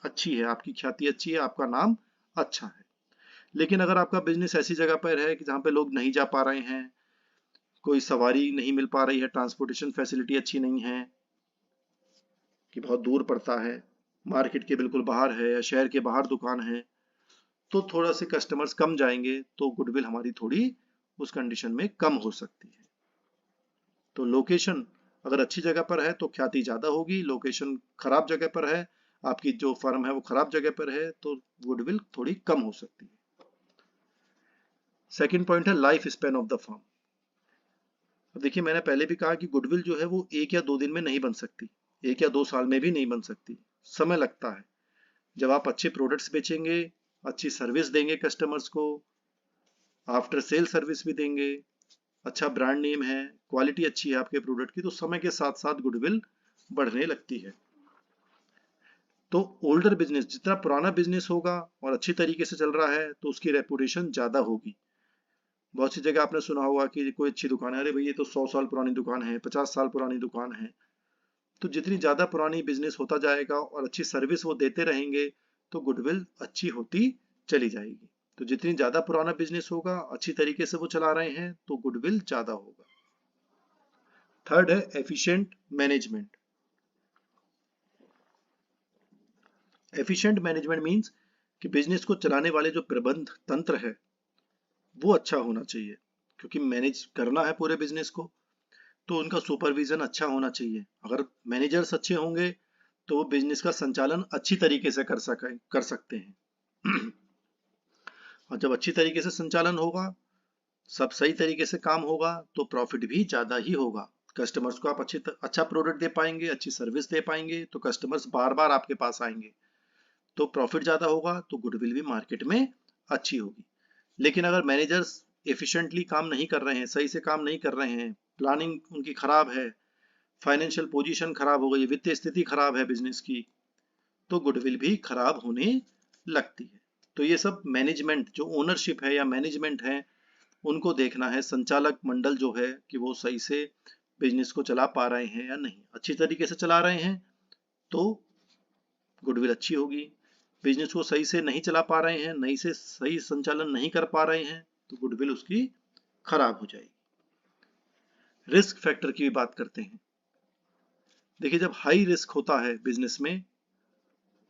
A: अच्छी है, आपकी ख्याति अच्छी है, आपका नाम अच्छा है। लेकिन अगर आपका बिजनेस ऐसी जगह पर है कि जहाँ पे लोग नहीं जा पा रहे हैं, कोई सवारी नहीं मिल पा रही है, ट्रांसपोर्टेशन फैसिलिटी अच्छी नहीं है, कि बहुत दूर पड़ता है, मार्केट के बिल्कुल बाहर है या शहर के बाहर दुकान है, तो थोड़ा से कस्टमर्स कम जाएंगे, तो गुडविल हमारी थोड़ी उस कंडीशन में कम हो सकती है। तो लोकेशन अगर अच्छी जगह पर है तो ख्याति ज्यादा होगी, लोकेशन खराब जगह पर है, आपकी जो फर्म है वो खराब जगह पर है, तो गुडविल थोड़ी कम हो सकती है। सेकंड पॉइंट है life span of the firm. अब देखिए, मैंने पहले भी कहा कि गुडविल जो है वो 1 या 2 दिन में नहीं बन सकती, 1 या 2 साल में भी नहीं बन सकती, समय लगता है। जब आप अच्छे प्रोडक्ट्स बेचेंगे, अच्छी सर्विस देंगे कस्टमर्स को, आफ्टर सेल सर्विस भी देंगे, अच्छा ब्रांड नेम है, क्वालिटी अच्छी है आपके प्रोडक्ट की, तो समय के साथ साथ गुडविल बढ़ने लगती है। तो ओल्डर बिजनेस, जितना पुराना बिजनेस होगा और अच्छी तरीके से चल रहा है, तो उसकी रेपुटेशन ज्यादा होगी। बहुत सी जगह आपने सुना होगा कि कोई अच्छी दुकान है, अरे भाई ये तो 100 साल पुरानी दुकान है, 50 साल पुरानी दुकान है। तो जितनी ज्यादा पुरानी बिजनेस होता जाएगा और अच्छी सर्विस वो देते रहेंगे, तो गुडविल अच्छी होती चली जाएगी। तो जितनी ज्यादा पुराना बिजनेस होगा, अच्छी तरीके से वो चला रहे हैं, तो गुडविल ज्यादा होगा। थर्ड है efficient management. Efficient management means कि बिजनेस को चलाने वाले जो प्रबंध तंत्र है वो अच्छा होना चाहिए, क्योंकि मैनेज करना है पूरे बिजनेस को, तो उनका सुपरविजन अच्छा होना चाहिए। अगर मैनेजर्स अच्छे होंगे तो वो बिजनेस का संचालन अच्छी तरीके से कर सकते हैं। और जब अच्छी तरीके से संचालन होगा, सब सही तरीके से काम होगा, तो प्रॉफिट भी ज्यादा ही होगा। कस्टमर्स को आप अच्छा प्रोडक्ट दे पाएंगे, अच्छी सर्विस दे पाएंगे, तो कस्टमर्स बार बार आपके पास आएंगे, तो प्रॉफिट ज्यादा होगा, तो गुडविल भी मार्केट में अच्छी होगी। लेकिन अगर मैनेजर्स एफिशिएंटली काम नहीं कर रहे हैं, सही से काम नहीं कर रहे हैं, प्लानिंग उनकी खराब है, फाइनेंशियल पोजीशन खराब हो गई, वित्तीय स्थिति खराब है बिजनेस की, तो गुडविल भी खराब होने लगती है। तो ये सब मैनेजमेंट, जो ओनरशिप है या मैनेजमेंट है, उनको देखना है, संचालक मंडल जो है कि वो सही से बिजनेस को चला पा रहे हैं या नहीं। अच्छी तरीके से चला रहे हैं तो गुडविल अच्छी होगी, बिजनेस को सही से नहीं चला पा रहे हैं, नहीं से सही संचालन नहीं कर पा रहे हैं, तो गुडविल उसकी खराब हो जाएगी। रिस्क फैक्टर की भी बात करते हैं। देखिए, जब हाई रिस्क होता है बिजनेस में,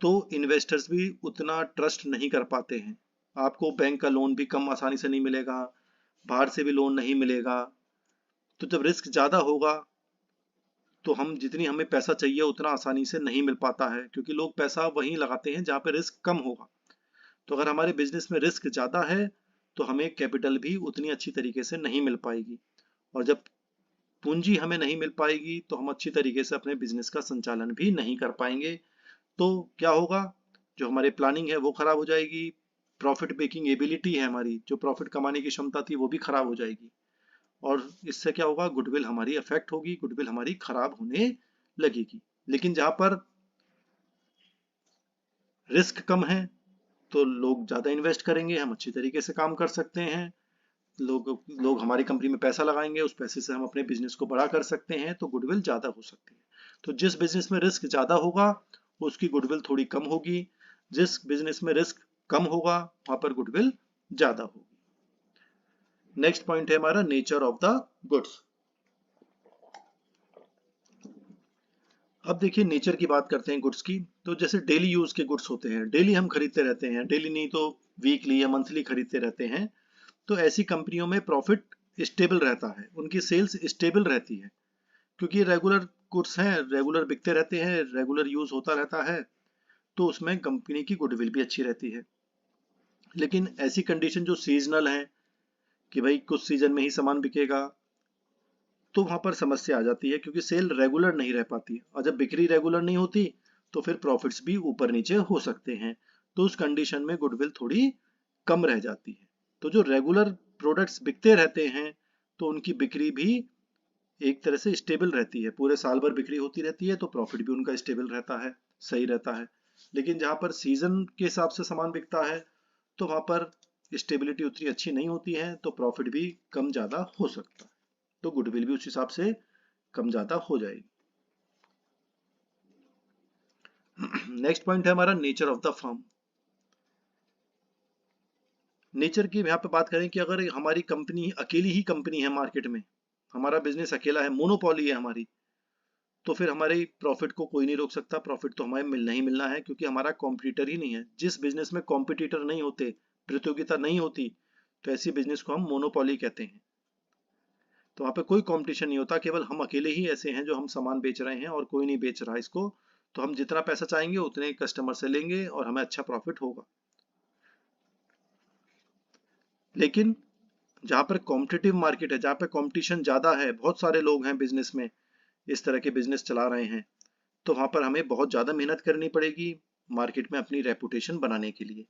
A: तो इन्वेस्टर्स भी उतना ट्रस्ट नहीं कर पाते हैं। आपको बैंक का लोन भी कम आसानी से नहीं मिलेगा, बाहर से भी लोन नहीं मिलेगा। तो जब रिस्क ज्यादा होगा तो हम जितनी हमें पैसा चाहिए उतना आसानी से नहीं मिल पाता है, क्योंकि लोग पैसा वहीं लगाते हैं जहाँ पे रिस्क कम होगा। तो अगर हमारे बिजनेस में रिस्क ज्यादा है तो हमें कैपिटल भी उतनी अच्छी तरीके से नहीं मिल पाएगी, और जब पूंजी हमें नहीं मिल पाएगी तो हम अच्छी तरीके से अपने बिजनेस का संचालन भी नहीं कर पाएंगे। तो क्या होगा, जो हमारी प्लानिंग है वो खराब हो जाएगी, प्रॉफिट मेकिंग एबिलिटी है हमारी, जो प्रॉफिट कमाने की क्षमता थी वो भी खराब हो जाएगी, और इससे क्या होगा, गुडविल हमारी अफेक्ट होगी, गुडविल हमारी खराब होने लगेगी। लेकिन जहां पर रिस्क कम है तो लोग ज्यादा इन्वेस्ट करेंगे, हम अच्छी तरीके से काम कर सकते हैं, लोग लोग हमारी कंपनी में पैसा लगाएंगे, उस पैसे से हम अपने बिजनेस को बड़ा कर सकते हैं, तो गुडविल ज्यादा हो सकती है। तो जिस बिजनेस में रिस्क ज्यादा होगा उसकी गुडविल थोड़ी कम होगी, जिस बिजनेस में रिस्क कम होगा वहां पर गुडविल ज्यादा होगी। नेक्स्ट पॉइंट है हमारा नेचर ऑफ द गुड्स। अब देखिए, नेचर की बात करते हैं गुड्स की। तो जैसे डेली यूज के गुड्स होते हैं, डेली हम खरीदते रहते हैं, डेली नहीं तो वीकली या मंथली खरीदते रहते हैं, तो ऐसी कंपनियों में प्रॉफिट स्टेबल रहता है, उनकी सेल्स स्टेबल रहती है, क्योंकि रेगुलर गुड्स हैं, रेगुलर बिकते रहते हैं, रेगुलर यूज होता रहता है, तो उसमें कंपनी की गुडविल भी अच्छी रहती है। लेकिन ऐसी कंडीशन जो सीजनल है, कि भाई कुछ सीजन में ही सामान बिकेगा, तो वहां पर समस्या आ जाती है, क्योंकि सेल रेगुलर नहीं रह पाती, और जब बिक्री रेगुलर नहीं होती तो फिर प्रॉफिट्स भी ऊपर नीचे हो सकते हैं। तो उस कंडीशन में गुडविल थोड़ी कम रह जाती है। तो जो रेगुलर प्रोडक्ट्स बिकते रहते हैं तो उनकी बिक्री भी एक तरह से स्टेबल रहती है, पूरे साल भर बिक्री होती रहती है, तो प्रॉफिट भी उनका स्टेबल रहता है, सही रहता है। लेकिन जहां पर सीजन के हिसाब से सामान बिकता है तो वहां पर स्टेबिलिटी उतनी अच्छी नहीं होती है, तो प्रॉफिट भी कम ज्यादा हो सकता है, तो गुडविल भी उस हिसाब से कम ज्यादा हो जाएगी। नेक्स्ट पॉइंट है हमारा nature of the firm. Nature की यहाँ पे बात करें कि अगर हमारी कंपनी अकेली ही कंपनी है मार्केट में, हमारा बिजनेस अकेला है, मोनोपोली है हमारी, तो फिर हमारे प्रॉफिट को कोई नहीं रोक सकता, प्रॉफिट तो हमें मिलना ही मिलना है, क्योंकि हमारा कॉम्पिटिटर ही नहीं है। जिस बिजनेस में कॉम्पिटिटर नहीं होते, प्रतियोगिता नहीं होती, तो ऐसी बिजनेस को हम मोनोपोली कहते हैं। तो वहां पे कोई कंपटीशन नहीं होता, केवल हम अकेले ही ऐसे हैं जो हम सामान बेच रहे हैं और कोई नहीं बेच रहा इसको, तो हम जितना पैसा चाहेंगे उतने कस्टमर से लेंगे और हमें अच्छा प्रॉफिट होगा। लेकिन जहां पर कॉम्पिटिटिव मार्केट है, जहां पे कंपटीशन ज्यादा है, बहुत सारे लोग हैं बिजनेस में, इस तरह के बिजनेस चला रहे हैं, तो वहां पर हमें बहुत ज्यादा मेहनत करनी पड़ेगी मार्केट में अपनी रेपुटेशन बनाने के लिए।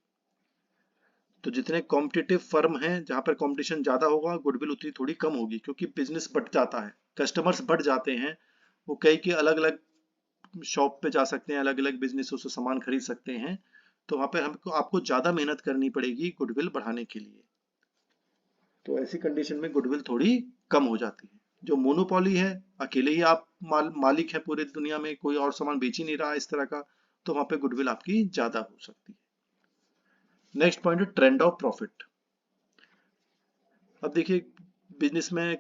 A: तो जितने कॉम्पिटिटिव फर्म हैं, जहां पर कंपटीशन ज्यादा होगा, गुडविल उतनी थोड़ी कम होगी, क्योंकि बिजनेस बढ़ जाता है, कस्टमर्स बढ़ जाते हैं, वो कई के अलग अलग शॉप पे जा सकते हैं, अलग अलग बिजनेसों से सामान खरीद सकते हैं, तो वहां पे हमको आपको ज्यादा मेहनत करनी पड़ेगी गुडविल बढ़ाने के लिए। तो ऐसी कंडीशन में गुडविल थोड़ी कम हो जाती है। जो मोनोपोली है, अकेले ही आप मालिक है पूरे दुनिया में, कोई और सामान बेच ही नहीं रहा इस तरह का, तो वहां पे गुडविल आपकी ज्यादा हो सकती है। नेक्स्ट पॉइंट है ट्रेंड ऑफ प्रॉफिट। अब देखिए, बिजनेस में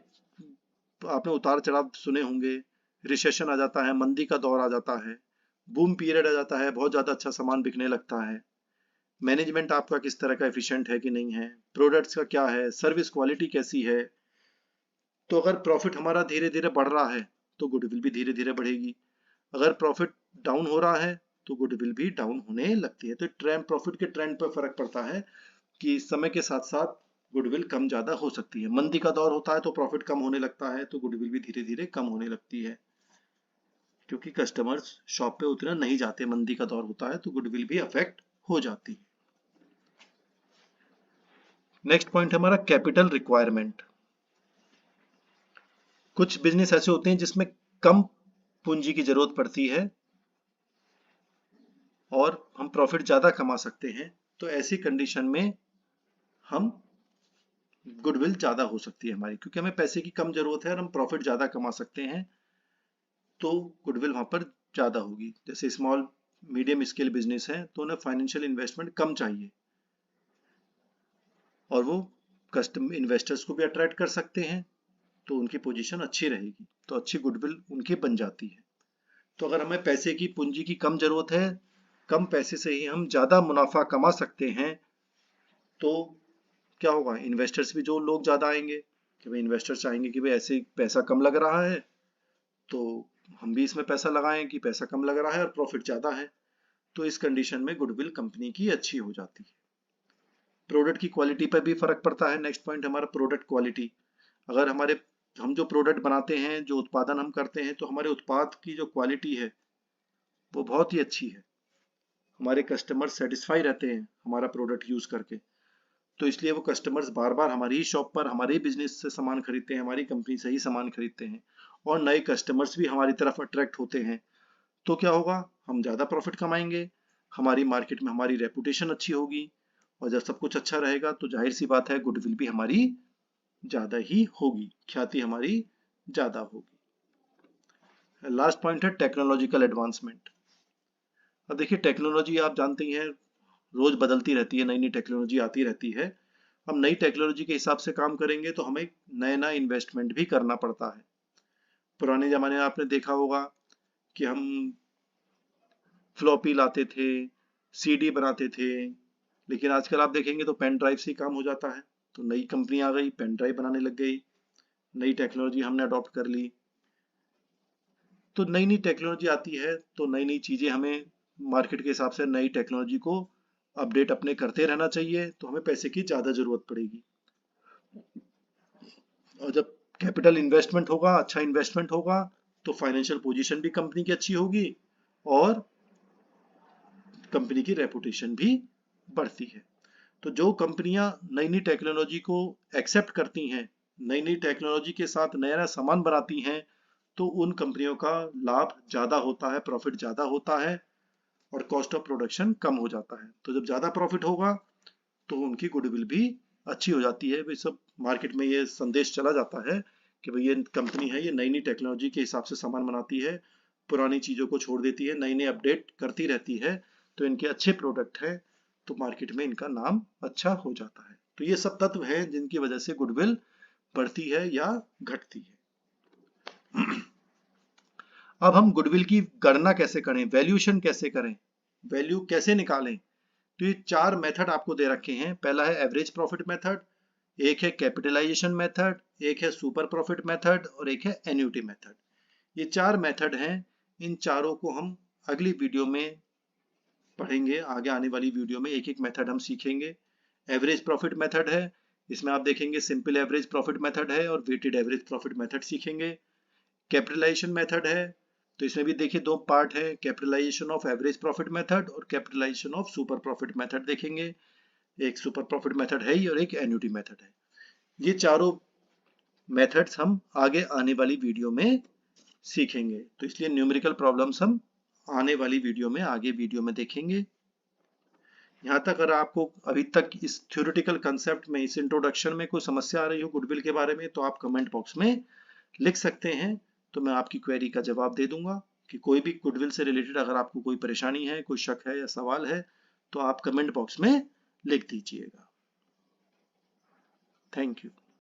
A: आपने उतार चढ़ाव सुने होंगे, रिसेशन आ जाता है, मंदी का दौर आ जाता है, बूम पीरियड आ जाता है, बहुत ज्यादा अच्छा सामान बिकने लगता है, मैनेजमेंट आपका किस तरह का एफिशिएंट है कि नहीं है, प्रोडक्ट्स का क्या है, सर्विस क्वालिटी कैसी है। तो अगर प्रॉफिट हमारा धीरे धीरे बढ़ रहा है तो गुडविल भी धीरे धीरे बढ़ेगी। अगर प्रॉफिट डाउन हो रहा है तो गुडविल भी डाउन होने लगती है। तो ट्रेंड, प्रॉफिट के ट्रेंड पर फर्क पड़ता है कि समय के साथ साथ गुडविल कम ज्यादा हो सकती है। मंदी का दौर होता है तो प्रॉफिट कम होने लगता है, तो गुडविल भी धीरे धीरे कम होने लगती है, क्योंकि कस्टमर्स शॉप पे उतना नहीं जाते। मंदी का दौर होता है तो गुडविल भी अफेक्ट हो जाती है। नेक्स्ट पॉइंट हमारा कैपिटल रिक्वायरमेंट। कुछ बिजनेस ऐसे होते हैं जिसमें कम पूंजी की जरूरत पड़ती है और हम प्रॉफिट ज्यादा कमा सकते हैं। तो ऐसी कंडीशन में हम गुडविल ज्यादा हो सकती है हमारी, क्योंकि हमें पैसे की कम जरूरत है और हम प्रॉफिट ज्यादा कमा सकते हैं, तो गुडविल वहां पर ज्यादा होगी। जैसे स्मॉल मीडियम स्केल बिजनेस है तो उन्हें फाइनेंशियल इन्वेस्टमेंट कम चाहिए और वो कस्टम इन्वेस्टर्स को भी अट्रैक्ट कर सकते हैं, तो उनकी पोजीशन अच्छी रहेगी, तो अच्छी गुडविल उनकी बन जाती है। तो अगर हमें पैसे की, पूंजी की कम जरूरत है, कम पैसे से ही हम ज्यादा मुनाफा कमा सकते हैं, तो क्या होगा, इन्वेस्टर्स भी, जो लोग ज्यादा आएंगे कि भाई इन्वेस्टर्स चाहेंगे कि भाई ऐसे पैसा कम लग रहा है तो हम भी इसमें पैसा लगाएं कि पैसा कम लग रहा है और प्रॉफिट ज्यादा है। तो इस कंडीशन में गुडविल कंपनी की अच्छी हो जाती है। प्रोडक्ट की क्वालिटी पर भी फर्क पड़ता है। नेक्स्ट पॉइंट हमारा प्रोडक्ट क्वालिटी। अगर हम जो प्रोडक्ट बनाते हैं, जो उत्पादन हम करते हैं, तो हमारे उत्पाद की जो क्वालिटी है वो बहुत ही अच्छी है, हमारे कस्टमर सेटिस्फाई रहते हैं हमारा प्रोडक्ट यूज करके, तो इसलिए वो कस्टमर्स बार बार हमारी ही शॉप पर, हमारे ही बिजनेस से सामान खरीदते हैं, हमारी कंपनी से ही सामान खरीदते हैं और नए कस्टमर्स भी हमारी तरफ अट्रैक्ट होते हैं। तो क्या होगा, हम ज्यादा प्रॉफिट कमाएंगे, हमारी मार्केट में हमारी रेपुटेशन अच्छी होगी, और जब सब कुछ अच्छा रहेगा तो जाहिर सी बात है गुडविल भी हमारी ज्यादा ही होगी, ख्याति हमारी ज्यादा होगी। लास्ट पॉइंट है टेक्नोलॉजिकल एडवांसमेंट। अब देखिए, टेक्नोलॉजी आप जानते ही हैं रोज बदलती रहती है, नई नई टेक्नोलॉजी आती रहती है। हम नई टेक्नोलॉजी के हिसाब से काम करेंगे तो हमें नया नया इन्वेस्टमेंट भी करना पड़ता है। पुराने जमाने में आपने देखा होगा कि हम फ्लॉपी लाते थे, सीडी बनाते थे, लेकिन आजकल आप देखेंगे तो पेन ड्राइव से ही काम हो जाता है। तो नई कंपनी आ गई, पेन ड्राइव बनाने लग गई, नई टेक्नोलॉजी हमने अडॉप्ट कर ली। तो नई नई टेक्नोलॉजी आती है तो नई नई चीजें हमें मार्केट के हिसाब से नई टेक्नोलॉजी को अपडेट अपने करते रहना चाहिए, तो हमें पैसे की ज्यादा जरूरत पड़ेगी। और जब कैपिटल इन्वेस्टमेंट होगा, अच्छा इन्वेस्टमेंट होगा, तो फाइनेंशियल पोजीशन भी कंपनी की अच्छी होगी और कंपनी की रेपुटेशन भी बढ़ती है। तो जो कंपनियां नई नई टेक्नोलॉजी को एक्सेप्ट करती हैं, नई नई टेक्नोलॉजी के साथ नया नया सामान बनाती हैं, तो उन कंपनियों का लाभ ज्यादा होता है, प्रॉफिट ज्यादा होता है और कॉस्ट ऑफ प्रोडक्शन कम हो जाता है। तो जब ज्यादा प्रॉफिट होगा तो उनकी गुडविल भी अच्छी हो जाती है। भाई सब मार्केट में ये संदेश चला जाता है कि भाई ये कंपनी है, ये नई नई टेक्नोलॉजी के हिसाब से सामान बनाती है, पुरानी चीजों को छोड़ देती है, नई नई अपडेट करती रहती है, तो इनके अच्छे प्रोडक्ट है, तो मार्केट में इनका नाम अच्छा हो जाता है। तो ये सब तत्व हैं जिनकी वजह से गुडविल बढ़ती है या घटती है। अब हम गुडविल की गणना कैसे करें, वैल्यूएशन कैसे करें, वैल्यू कैसे निकालें। तो ये 4 मेथड आपको दे रखे हैं। पहला है एवरेज प्रॉफिट मेथड, एक है कैपिटलाइजेशन मेथड, एक है सुपर प्रॉफिट मेथड और एक है एन्युटी मेथड। ये 4 मेथड हैं। इन चारों को हम अगली वीडियो में पढ़ेंगे। आगे आने वाली वीडियो में एक एक मेथड हम सीखेंगे। एवरेज प्रॉफिट मेथड है, इसमें आप देखेंगे सिंपल एवरेज प्रॉफिट मेथड है और वेटेड एवरेज प्रॉफिट मेथड सीखेंगे। कैपिटलाइजेशन मेथड है, तो इसमें भी देखिए 2 पार्ट है, capitalisation of average profit method और capitalisation of super profit method देखेंगे। एक सुपर प्रॉफिट मेथड है ही और एक एन्युटी मेथड है। ये चारों मेथड्स हम आगे आने वाली वीडियो में सीखेंगे, तो इसलिए न्यूमेरिकल प्रॉब्लम्स हम आने वाली वीडियो में, आगे वीडियो में देखेंगे। यहाँ तक अगर आपको अभी तक इस थ्योरेटिकल कंसेप्ट में, इस इंट्रोडक्शन में कोई समस्या आ रही हो गुडविल के बारे में, तो आप कमेंट बॉक्स में लिख सकते हैं, तो मैं आपकी क्वेरी का जवाब दे दूंगा। कि कोई भी गुडविल से रिलेटेड अगर आपको कोई परेशानी है, कोई शक है या सवाल है, तो आप कमेंट बॉक्स में लिख दीजिएगा। Thank you.